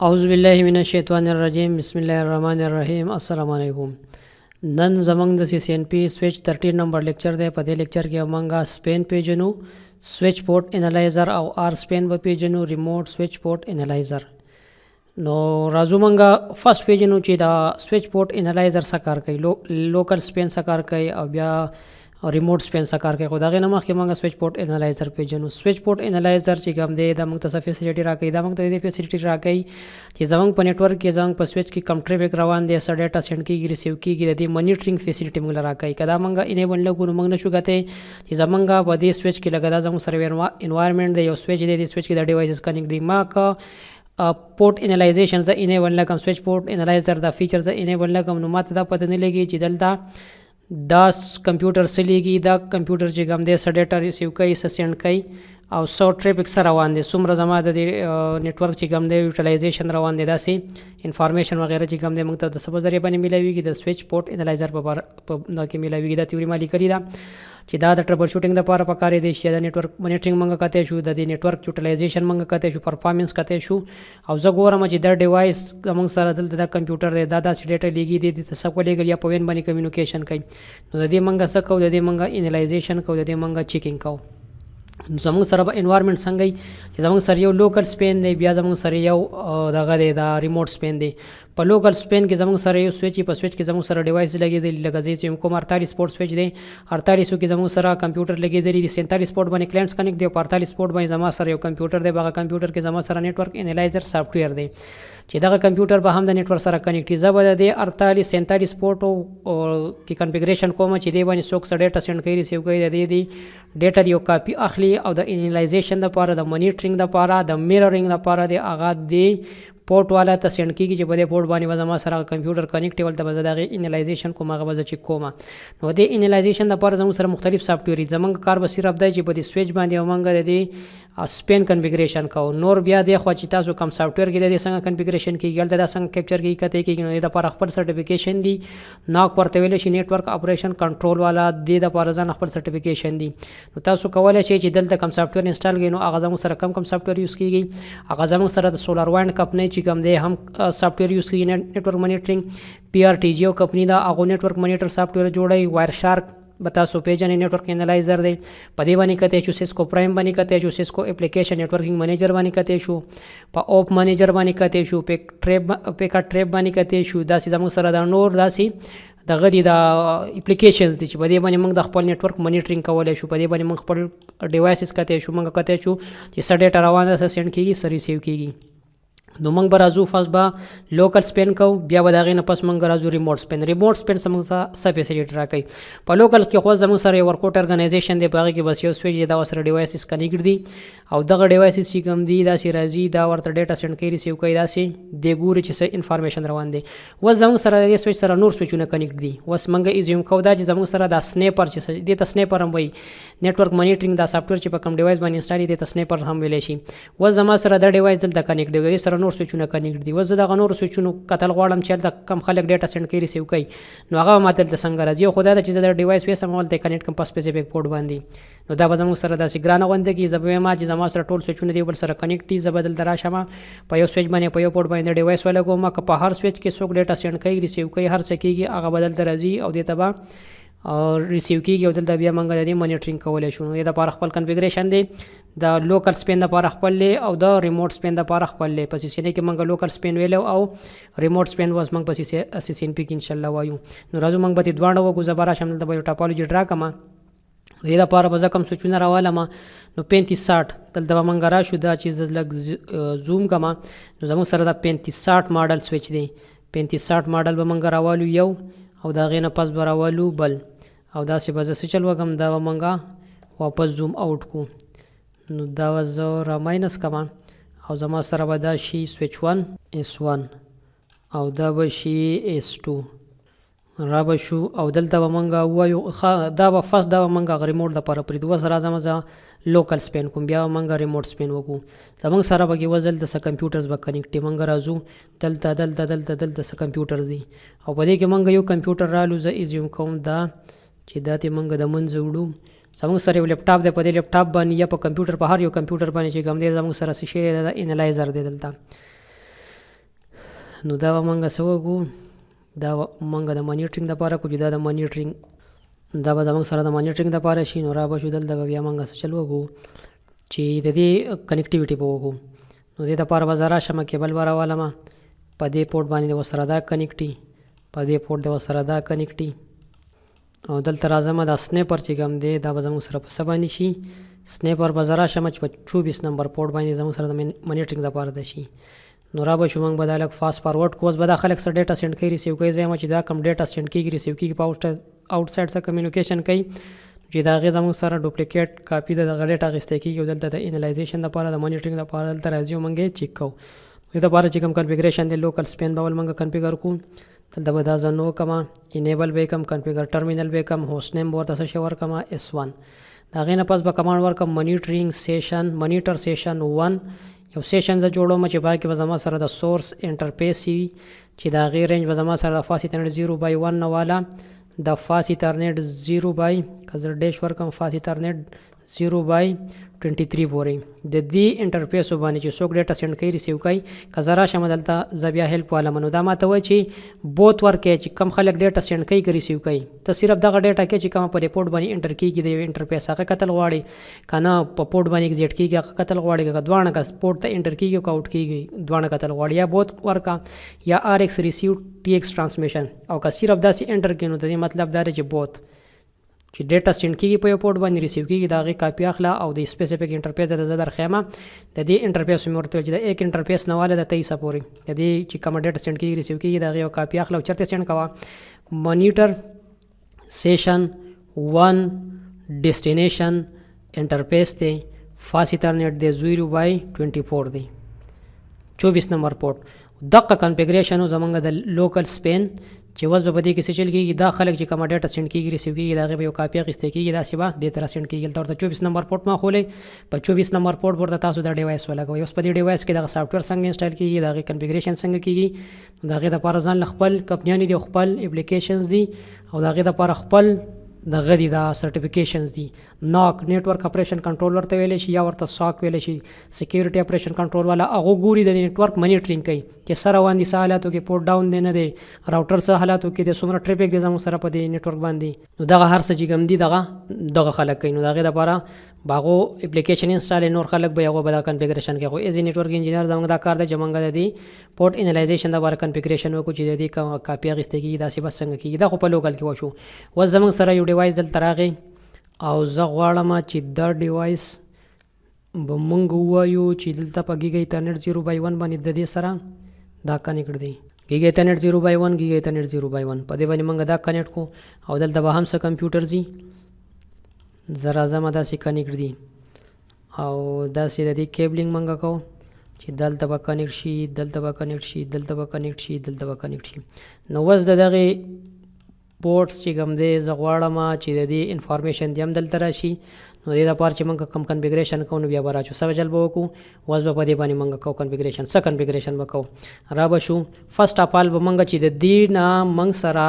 اعوذ بالله من الشیطان الرجیم بسم الله الرحمن الرحیم السلام علیکم. نن زمنګ د CCNP سویچ 13 نمبر لیکچر دی. په دې لیکچر کې موږ سپین پیژنو سویچ پورټ انالایزر او RSPAN به پیژنو ریموټ سویچ پورټ انالایزر. نو راځو موږ فرست پیژنو چې دا سویچ پورټ انالایزر څه کار کوي، لوکل سپین څه کار کوي او بیا ریموټ سپین څه کار کوي. خو دغه نه مخکې موږ سویچ پورټ انالایزر پیژنو. سویچ پورټ انالایزر چې کوم دی دا موږ ته څه فیسیلیټي راکوي، دا موږ ته دې فیسیلیټي راکوي چې زموږ په نیټورک کې زموږ په سویچ کې کم ټریفیک روان دی، څه ډیټا سینډ کیږي ریسیو کیږي، د دې منیټرینګ فیسیلیټي موږ راکوي. کدا موږ انیبل نه کړو موږ نشو کته چې زموږ په دې سویچ کې لګا دا زموږ سرویر انوایرنمنت دی، یو سویچ دی، د سویچ کې د ډیوایسز کنیکټ دي. ما کا پورټ انالایزیشن ز انیبل لکم سویچ پورټ انالایزر دا فیچر ز انیبل لکم، نو ماته دا پته نه لګي چې دلته دا کمپیوټر سلیږي، دا کمپیوټر چې کوم دی څه ډیټا ریسیو کوي، څه سینډ کوي او څو ټریفیک سره روان دي، څومره زما د نیټورک چې کوم دی یوټیلایزیشن روان دی، داسې انفارمیشن وغیرہ چې کوم دی موږ ته د څه په ذریعه باندې میلاویږي، د سویچ پورټ انالایزر په دا کې میلاویږي. دا تیوري ما لیکلې ده چې دا د ټربل شوټینګ لپاره پکارې دی، چې د نیټورک مانیټرینګ موږ کته شو، د دې نیټورک یوټیلایزیشن موږ کته شو، پرفارمنس کته شو، او زه ګورم چې دا ډیوایس موږ سره دلته دا کمپیوټر دی، دا داسې ډیټا لیږي دی، د څه کولیږي یا په وین باندې کمیونیکیشن کوي. نو د دې موږ څه کوو، د دې موږ انالایزیشن کوو، د دې موږ چیکینګ کوو. زموږ سره به انوایرنمنت څنګه وي چې زموږ سره یو لوکل سپین دی، بیا زموږ سره یو دغه دی دا ریموټ سپین دی. په لوکل سپین کې زموږ سره یو سویچ، په سویچ کې زموږ سره ډیوایس لګېدلی، لکه زه چې کوم 48 پورټ سویچ دی، 48 کې زموږ سره کمپیوټر لګېدلی دی، 47 پورټ باندې کلاینټس کنیکټ دی، او 48 پورټ باندې زما سره یو کمپیوټر دی. هغه کمپیوټر کې زما سره نیټورک انالایزر سافټویر دی چې دغه کمپیوټر به هم د نیټورک سره کنیکټ. زه به د 48 47 پورټو کې کنفیګریشن کوم چې دی باندې څوک څه ډیټا سینډ کوي، ریسیو کوي، د دې ډیټا یو کاپي اخلي او د انالایزیشن لپاره، د مانیټرینګ لپاره، د میررینګ لپاره د هغه دی پورټ والا ته سینډ کیږي چې په دې پورټ باندې زما سره کمپیوټر کنیکټ ول ته به دغه انالایزیشن کوم، هغه به چې کوم. نو د انالایزیشن لپاره زموږ سره مختلف سافټویر دي. زموږ کار به صرف دی چې په دې سویچ باندې موږ د دې سپین کنفیګریشن کوو. نور بیا د خو چې تاسو کوم سافټویر کې د دې څنګه کنفیګریشن کیږي، دا څنګه کیپچر کیږي، کته کیږي. نو د لپاره خپل سرټیفیکیشن دی، ناک ورته ویل شي نیټورک اپریشن کنټرول والا د لپاره ځان خپل سرټیفیکیشن دی. نو تاسو کولای شئ چې دلته کوم سافټویر انسټال کړئ، نو هغه زموږ سره کوم سافټویر یوز کیږي، هغه زموږ سره د سولر وایند کمپنی چې کوم دی هم سافټویر یوز کیږي، نیټورک مانیټرینګ PRTG او کمپنی دا هغه نیټورک مانیټر سافټویر جوړي. وایر شارک به تاسو پیژنې نیټورک انالایزر دی، په دې باندې کته شو، سیسکو پرایم باندې کته شو، سیسکو اپلیکیشن نیټورکینګ منیجر باندې کته شو، په اوپ منیجر باندې کته شو، پیکا ټریپ باندې کته شو. داسې زموږ سره دا نور داسې دغه دي دا اپلیکیشنز دي چې په دې باندې موږ د خپل نیټورک مانیټرینګ کولای شو، په دې باندې موږ خپل ډیوایسز کته شو، موږ کته شو چې څه ډیټا روانه څه سینډ کیږي، څه ریسیو کیږي. نو موږ به راځو فرست به لوکل سپین کوو، بیا به د هغې نه پس موږ راځو ریموټ سپین. ریموټ سپین زموږ ته څه فیسیلیټي راکوي. په لوکل کې خو زموږ سره یو ورکوټ ارګنایزیشن دی، په هغې کې بس یو سویچ دی، دا ورسره ډیوایسز کنیکټ دي، او دغه ډیوایسز چې کوم دي داسې راځي، دا ورته ډیټا سینډ کوي، ریسیو کوي، داسې دی ګوري چې څه انفارمیشن روان دی. اوس زموږ سره د دې سویچ سره نور سویچونه کنیکټ دي. اوس موږ ایزیوم کوو دا چې زموږ سره دا سنیپر چې دې ته سنیپر هم وایي، نیټورک مانیټرینګ دا سافټویر چې په کوم ډیوایس باندې انسټال دي ته سنیپر هم ویلی شي. اوس زما سره دا ډیوایس دلته کنیکټ دی، د دې سره نور سویچونه کنیکټ دي. اوس زه دغه نورو سویچونو کتل غواړم چې هلته کم خلک ډیټا سینډ کوي، ریسیو کوي، نو هغه ما دلته څنګه راځي. خو دا ده چې زه د ډیوایس ویسم هلته یې کنیکټ کړم په سپیسیفیک پورټ باندې، نو دا به زموږ سره داسې ګرانه غونده کېږي. زه به وایم چې زما سره ټول سویچونه دی بل سره کنیکټ دي، زه به دلته راشم په یو سویچ باندې په یو پورټ باندې ډیوایس ولګوم، که په هر سویچ کې څوک ډیټا سینډ کوي، ریسیو کوي، هر څه کېږي، هغه به دلته راځي او دې ته به ریسیو کیږي، او دلته بیا موږ د دې مانیټرینګ کولی شو. نو د لپاره خپل کنفیګریشن دی، د لوکل سپین لپاره خپل دی او د ریموټ سپین لپاره خپل دی. په CCNP کې موږ لوکل سپین ویلو او ریموټ سپین واس موږ په CCNP کې انشاءالله وایو. نو راځو موږ به دې دواړه وګورو. زه به راشم دلته به یو ټاپالوجي ډرا کړم، د دې لپاره به زه کوم سویچونه راوالم. نو 3560 دلته به موږ راشو، دا چې زه لږ زوم کړم. نو زموږ سره دا 3560 ماډل سویچ دی، 3560 ماډل به موږ راوالو یو، او د هغې نه پس به راوالو بل، او داسې به زه څه چل وکړم، دا به موږ واپس زوم آوټ کړو. نو دا به زه را ماینس کړم، او زما سره به دا شي سویچ 1 S1 او دا به شي S2 را به شو. او دلته به موږ ووایو دا به فرست دا به موږ ریموټ لپاره پرېږدو. اوس راځم زه لوکل سپین کوم، بیا به موږ ریموټ سپین وکړو. زموږ سره به کې اوس دلته څه کمپیوټرز به کنیکټ دي. موږ راځو دلته دلته دلته دلته څه کمپیوټرز دي، او په دې کې موږ یو کمپیوټر رالو. زه ایزیوم کوم دا چې دا ته موږ د منځه وړو. زموږ سره یو لیپټاپ دی، په دې لیپټاپ باندې یا په کمپیوټر په هر یو کمپیوټر باندې چې کوم دی زموږ سره څه شی دی، دا انالایزر دی دلته. نو دا به موږ څه وکړو، دا موږ د مانیټرینګ دپاره کوو چې دا د مانیټرینګ دا به زموږ سره د مانیټرینګ دپاره شي. نو را به شو دلته به بیا موږ څه چل وکړو چې د دې کنیکټیویټي به وکړو. نو دې دپاره به زه راشم کیبل به راولمه، په دې پورټ باندې د ورسره دا کنیکټي، په دې پورټ د ورسره دا کنیکټي، او دلته راځم دا سنیپر چې کوم دی دا به زموږ سره په څه باندې شي، سنیپر به زه راشم چې په 24 نمبر پورټ باندې زموږ سره د مانیټرینګ دپاره ده شي. نو را به شو موږ به دا لږ فاست فارورډ کوو. اوس به دا خلک څه ډیټا سینډ کوي ریسیو کوي، زه یم چې دا کم ډیټا سینډ کېږي ریسیو کېږي په آوټ سایډ څخه کمیونیکیشن کوي چې د هغې زموږ سره ډوپلیکیټ کاپي د دغه ډیټا اخیستی کېږي او دلته د انالایزیشن دپاره د مانیټرینګ دپاره دلته راځي او موږ یې چیک کوو. دې دپاره چې کوم کنفیګریشن دی لوکل سپین به ول موږ کنفیګر کوو. دلته به دا زه نو کړم، انیبل به یې کړم، کنفیګر ټرمینل به یې کړم، هوسټ نیم به ورته څه شی ورکړم S1. د هغې نه پس به کمانډ ورکړم مانیټرینګ سیشن مانیټر سیشن 1. یو سیشن زه جوړوم چې باقي به زما سره د سورس انټرفیس وي چې د هغې رینج به زما سره د فاست ایترنیټ 0/1 نه واله د فاست ایترنیټ 0 که زه ډیش ورکړم فاست ایترنیټ 0/23 پورې د دې انټرفیسو باندې چې څوک ډیټا سینډ کوي ریسیو کوي. که زه راشم دلته زه بیا هیلپ والم، نو دا ماته وایي چې بوت ورکړئ چې کم خلک ډیټا سینډ کوي که ریسیو کوي. ته صرف دغه ډیټا کې چې کومه په ریپورټ باندې انټر کېږي د یو انټرفیس هغه کتل غواړي، که نه په پورټ باندې اکزیټ کېږي هغه کتل غواړي، که دواړه که پورټ ته انټر کېږي او که آوټ کېږي دواړه کتل غواړي، یا بوت ورکړه یا RX ریسیو TX ټرانسمیشن. او که صرف داسې انټر کړي نو د دې مطلب دا دی چې بوت چې ډیټا سینډ کېږي په یو پورټ باندې ریسیو کېږي د هغې کاپي اخله او د سپیسیفیک انټرفیس د زه درښیم. د دې انټرفیس مې ورته ویل چې د ایک انټرفیس نه واله د 23 پورې د دې چې کومه ډیټا سینډ کېږي ریسیو کېږي د هغې یو کاپي اخله او چېرته سینډ کوه. مانیټر سیشن 1 ډیسټینیشن انټرفیس دی، فاست ایترنیټ دی 0/24 دی 24 نمبر پورټ. دغه کنفیګریشن زمونږ د لوکل سپین چې اوس به په دې کې څه چل کېږي، دا خلک چې کومه ډیټا سینډ کېږي ریسیو کېږي د هغې به یو کاپي اخیستی کېږي، داسې به دې ته راسینډ کېږي. دلته ورته 24 نمبر پورټ ما خولی، په 24 نمبر پورټ ورته تاسو دا ډیوایس ولګوئ. اوس په دې ډیوایس کې دغه سافټویر څنګه انسټال کېږي، د هغې کنفیګریشن څنګه کېږي، د هغې دپاره ځان له خپل کمپنیانې دي او خپل اپلیکیشنز دي او د هغې دپاره خپل دغه دي دا سرټیفیکیشنز دي. ناک نیټورک اپریشن کنټرول ورته ویلی شي یا ورته ساک ویلی شي، سیکیورټي اپریشن کنټرول والا هغه ګوري د نیټورک منیټرینګ کوي چې څه روان دي، څه حالاتو کې پورټ ډاون دی نه دی، راوټر څه حالاتو کې دی، څومره ټریفیک دی زموږ سره په دې نیټورک باندې. نو دغه هر څه چې کوم دي دغه خلک کوي. نو د هغې دپاره به هغو اپلیکیشن انسټال نور خلک به هغو به دا کنفیګریشن کوي. خو ایز ا نیټورک انجینر زموږ دا کار دی چې موږ د دې پورټ انالایزیشن دپاره کنفیګریشن وکړو چې د دې کاپي اخیستی کېږي داسې بس څنګه کېږي. دا خو په لوکل کې وشو. اوس زموږ سره یو ډیوایس دلته راغی او زه غواړم چې دا ډیوایس به موږ ووایو چې دلته په ګیګا ایترنیټ 0/1 باندې د دې سره دا کنیکټ دی. ګیګا ایترنیټ 0/1 ګیګا ایترنیټ 0/1 په دې باندې موږ دا کنیکټ کو او دلته به هم څه کمپیوټر ځي زه راځم داسې کنیکټ دي او داسې د دې کیبلینګ موږ کوو چې دلته به کنیکټ شي، دلته به کنیکټ شي، دلته به کنیکټ شي، دلته به کنیکټ شي. نو اوس د دغې پورټس چې کوم دی زه غواړم چې د دې انفارمیشن دی هم دلته راشي. نو دې دپاره چې موږ کوم کنفیګریشن کوو نو بیا به راشو څه وجل به وکړو. اوس به په دې باندې موږ کوو کنفیګریشن. څه کنفیګریشن به کوو را به شو. فرسټ اف آل به موږ چې د دې نه موږ سره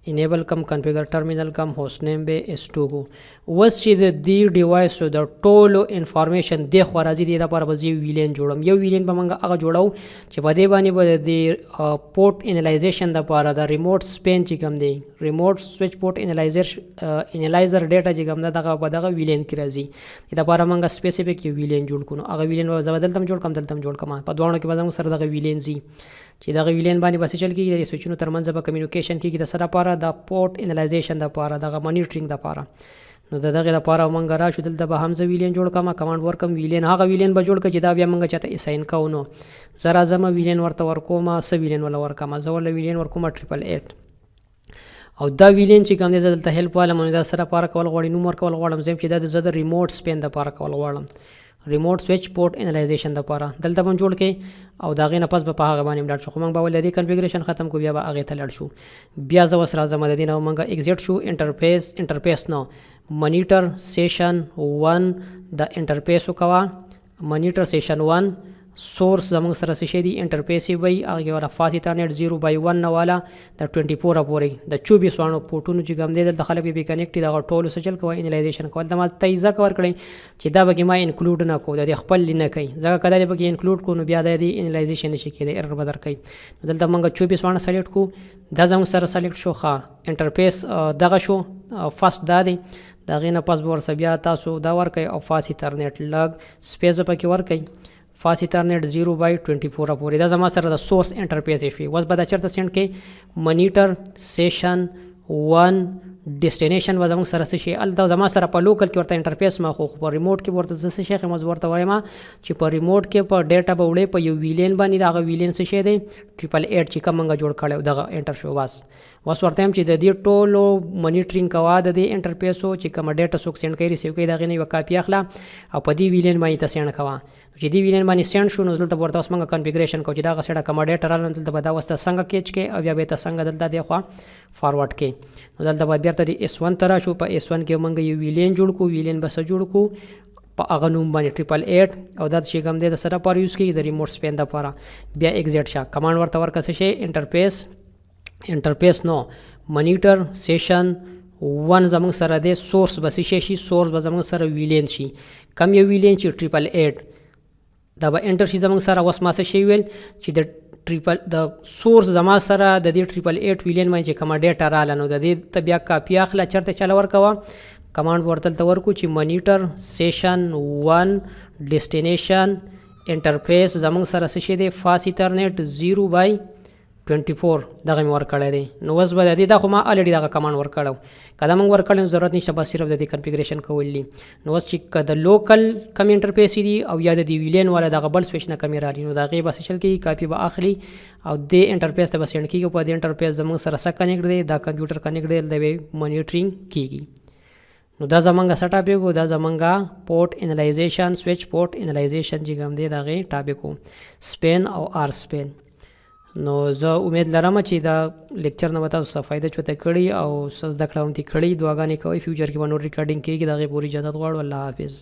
انیبل کم کنفیګر ټرمینل کم هوسټ نیم به S2 کو. اوس چې د دې ډیوایسو د ټولو انفارمیشن دی خو راځي دې دپاره به زه یو ویلین جوړم. یو ویلین به موږ هغه جوړو چې په دې باندې به د پورټ انالایزیشن دپاره د ریموټ سپین چې کوم دی ریموټ سویچ پورټ انالایزر ډیټا چې کوم ده دغه به دغه ویلین کې راځي. دې دپاره موږ سپیسیفیک یو ویلین جوړ کړو. نو هغه ویلین به زه به دلته هم جوړ کړم دلته هم جوړ کړم. په دواړو کې به زموږ سره دغه ویلین ځي چې دغه ویلین باندې بس چل کېږي د سویچونو ترمنځ به کمیونیکیشن کېږي د څه دپاره د پورټ انالایزیشن دپاره دغه مانیټرینګ دپاره. نو د دغې دپاره موږ راشو دلته به هم زه ویلین جوړ کړم کمانډ ورکړم ویلین هغه ویلین به جوړ کړه چې دا بیا موږ چاته اساین کوو. نو زه راځم ویلین ورته ورکوم څه ویلین وله ورکړم زه ورله ویلین ورکوم 888 او دا ویلین چې کوم دی زه دلته هیلپ والم نو دا سره پاره کول غواړي نوم ورکول غواړم زه چې دا زه د ریموټ سپین دپاره کول غواړم ریموټ سویچ پورټ انالایزیشن دپاره دلته به جوړ کړئ او د هغې نه پس به په هغه باندې لاړ شو. خو موږ به ول د دې کنفیګریشن ختم کړو بیا به هغې ته لاړ شو. بیا زه اوس راځم د دې نه موږ اکزیټ شو انټرفیس نه مانیټر سیشن 1 د انټرفیس وکوه مانیټر سیشن 1 سورس زمونږ سره څه شی دی انټرفیس یې وي هغه کې والا فاست ایترنیټ 0/1 نه والا د 24 پورې د 24 وانو پورټونو چې کوم دی دلته خلک به کنیکټ دي دغه ټولو څه چل کوي انالایزیشن کول د ما تایزه کور کړئ چې دا به ما انکلود نه کو د خپل نه کوي ځکه کله به انکلود کو نو بیا د انالایزیشن نشي کېدای ایرر بدر کوي دلته موږ 24 وانه سلیکټ کو دا زموږ سره سلیکټ شو ښه انټرفیس دغه شو فاست دا دی دا غینه پس به ورسره بیا تاسو دا ورکئ او فاست ایترنیټ لګ سپیس به پکې ورکئ فاست ایترنیټ 0/24 پورې دا زما سره د سورس انټرفیس شوی اوس به دا چېرته سینډ کړئ مانیټر سیشن 1 ډیسټینیشن و زموږ سره څه شي هلته زما سره په لوکل کې ورته انټرفیس ما خو په ریموټ کې ورته زه څه شی ښیم ورته وایم چې په ریموټ کې په ډیټا به وړې په یو ویلین باندې د هغه ویلین څه شی دی 888 چې کوم موږ جوړ کړی دغه انټر شو بس اوس ورته یم چې د دې ټولو منیټرینګ کوه د دې انټرفیسو چې کومه ډیټا څوک سینډ کوي ریسیو کوي د هغې نه یوه کاپي اخله او په دې ویلین باندې ته سینډ کوه چې دې ویلین باندې سینډ شو نو دلته ورته اوس موږ کنفیګریشن کوو چې دغه سیډه کومه ډیټا راغله دلته به دا اوس ته څنګه کیچ کړې او بیا به یې ته څنګه دلته دې خوا فارورډ کړې نو دلته به بیرته د S1 ته راشو په S1 کې موږ یو ویلین جوړ کړو ویلین به څه جوړ کړو په هغه نوم باندې 888 او دا چې کوم دی د سره لپاره یوز کېږي د ریموټ سپین دپاره بیا ایګزیټ شه کمانډ ورته ورکړه څه شی انټرفیس نو مانیټر سیشن 1 زموږ سره دی سورس به څه شي سورس به زموږ سره ویلین شي کم یو ویلین چې 888 دا به انټر شي زموږ سره اوس ما څه شی ویل چې د سورس زما سره د دې 888 ویلین باندې چې کومه ډیټا رااله نو د دې ته بیا کاپي اخله چېرته چله ورکوه کمانډ ورته دلته ورکو چې مانیټر سیشن 1 ډیسټینیشن انټرفیس زموږ سره څه شی دی فاست ایترنیټ 0/24 دغه مې ورکړی دی نو اوس به د دې دا خو ما الریډي دغه کمانډ ورکړی که دا موږ ورکړی نو ضرورت نشته بس صرف د دې کنفیګریشن کول دي نو اوس چې که د لوکل کم انټرفیس دي او یا د دې ویلین والا دغه بل سویچ نه کمې رالي نو د هغې به څه چل کېږي کاپي به اخلي او دې انټرفیس ته به سینډ کېږي په دې انټرفیس زموږ سره څه کنیکټ دی دا کمپیوټر کنیکټ دی دلته به مانیټرینګ کېږي نو دا زمونږ څه ټاپک و دا زمونږ پورټ انالایزیشن سویچ پورټ انالایزیشن چې کوم دی د هغې ټاپک و سپین او آر سپین نو زه امید لرم چې دا لیکچر نه به تاسو څه فایده چوته کړي او څه زده کړه هم دې کړي دعاګانې کوئ فیوچر کې به نور ریکارډینګ کېږي د هغې پورې اجازت غواړو الله حافظ